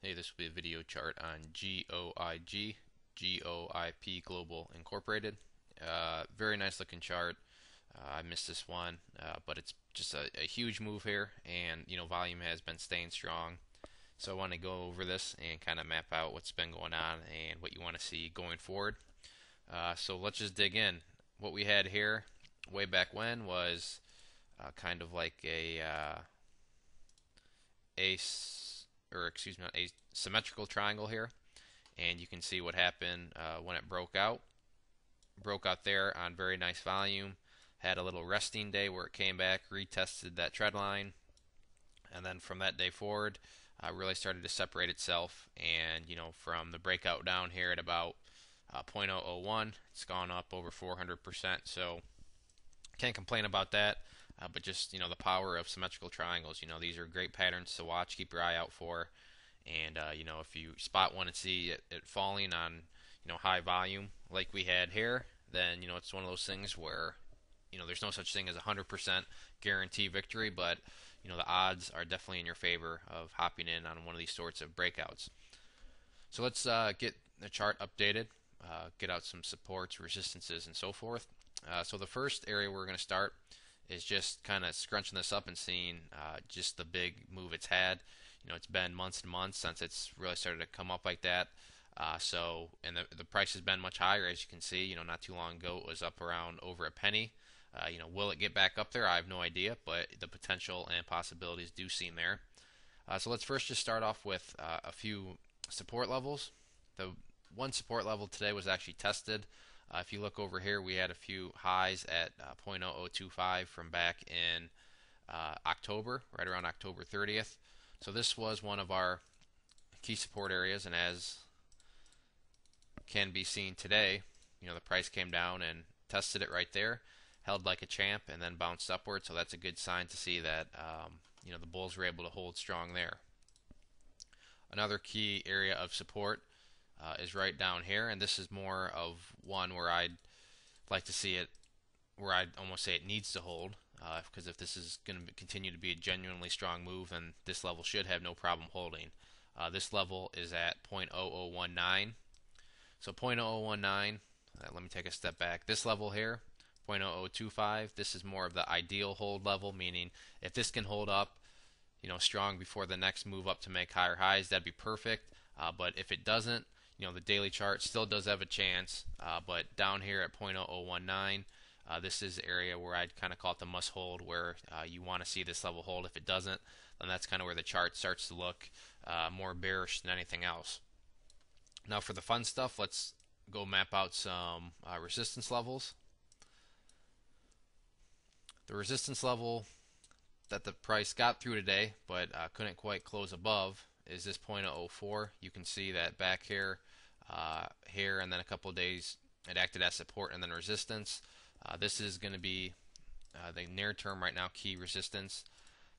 Hey, this will be a video chart on GOIG, GOIP Global Incorporated. Very nice looking chart. I missed this one, but it's just a huge move here, and volume has been staying strong. So I want to go over this and kind of map out what's been going on and what you want to see going forward. So let's just dig in. What we had here way back when was kind of like a or excuse me, a symmetrical triangle here, and you can see what happened when it broke out. Broke out there on very nice volume, had a little resting day where it came back, retested that trend line, and then from that day forward, really started to separate itself. And from the breakout down here at about 0.001, it's gone up over 400%. So can't complain about that. But just the power of symmetrical triangles. These are great patterns to watch. Keep your eye out for. And if you spot one and see it falling on high volume like we had here, then it's one of those things where there's no such thing as 100% guarantee victory, but the odds are definitely in your favor of hopping in on one of these sorts of breakouts. So let's get the chart updated, get out some supports, resistances, and so forth. So the first area we're going to start is just kind of scrunching this up and seeing just the big move it's had. It's been months and months since it's really started to come up like that. And the price has been much higher, as you can see. Not too long ago it was up around over a penny. Will it get back up there? I have no idea, but the potential and possibilities do seem there. So let's first just start off with a few support levels. The one support level today was actually tested. If you look over here, we had a few highs at 0.0025 from back in October, right around October 30th. So this was one of our key support areas, and as can be seen today, the price came down and tested it right there, held like a champ, and then bounced upward. So that's a good sign to see that the bulls were able to hold strong there. Another key area of support is right down here, and this is more of one where I'd like to see it, where I'd almost say it needs to hold, because if this is going to continue to be a genuinely strong move, then this level should have no problem holding. This level is at 0.0019. So 0.0019, let me take a step back. This level here, 0.0025, this is more of the ideal hold level, meaning if this can hold up strong before the next move up to make higher highs, that'd be perfect. But if it doesn't, the daily chart still does have a chance. But down here at 0.0019, this is the area where I'd kind of call it the must hold, where you want to see this level hold. If it doesn't, then that's kind of where the chart starts to look more bearish than anything else. Now for the fun stuff, let's go map out some resistance levels. The resistance level that the price got through today, but couldn't quite close above, is this 0.04. You can see that back here, and then a couple of days it acted as support and then resistance. This is going to be the near term right now key resistance.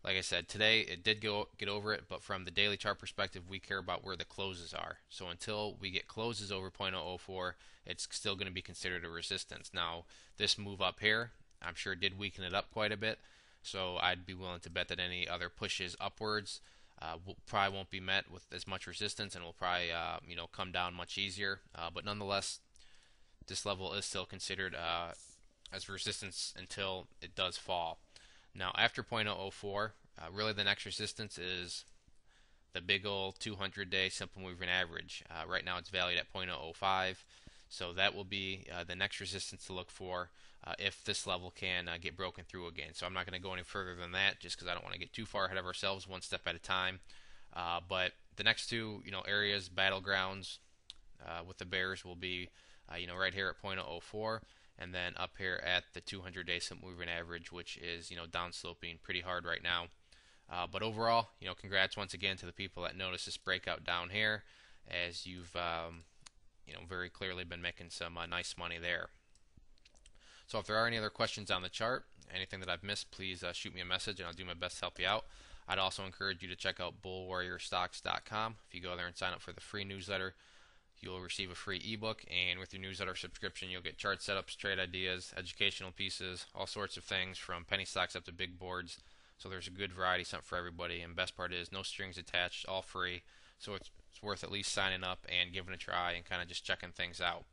Like I said, today it did get over it, but from the daily chart perspective, we care about where the closes are. So until we get closes over 0.04, it's still going to be considered a resistance. Now, this move up here, I'm sure did weaken it up quite a bit. So I'd be willing to bet that any other pushes upwards probably won't be met with as much resistance, and will probably come down much easier. But nonetheless, this level is still considered as resistance until it does fall. Now after 0.004, really the next resistance is the big old 200-day simple moving average. Right now it's valued at 0.005, so that will be the next resistance to look for if this level can get broken through again. So I'm not going to go any further than that, just because I don't want to get too far ahead of ourselves, one step at a time. But the next two areas, battlegrounds with the bears, will be right here at 0.004. And then up here at the 200-day simple moving average, which is downsloping pretty hard right now. But overall, congrats once again to the people that noticed this breakout down here, as you've very clearly been making some nice money there. So if there are any other questions on the chart, anything that I've missed, please shoot me a message and I'll do my best to help you out. I'd also encourage you to check out bullwarriorstocks.com. If you go there and sign up for the free newsletter, you'll receive a free ebook, and with your newsletter subscription, you'll get chart setups, trade ideas, educational pieces, all sorts of things from penny stocks up to big boards. So there's a good variety, something for everybody, and best part is no strings attached, all free. So it's worth at least signing up and giving it a try and kind of just checking things out.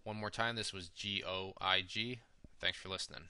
One more time, this was GOIG. Thanks for listening.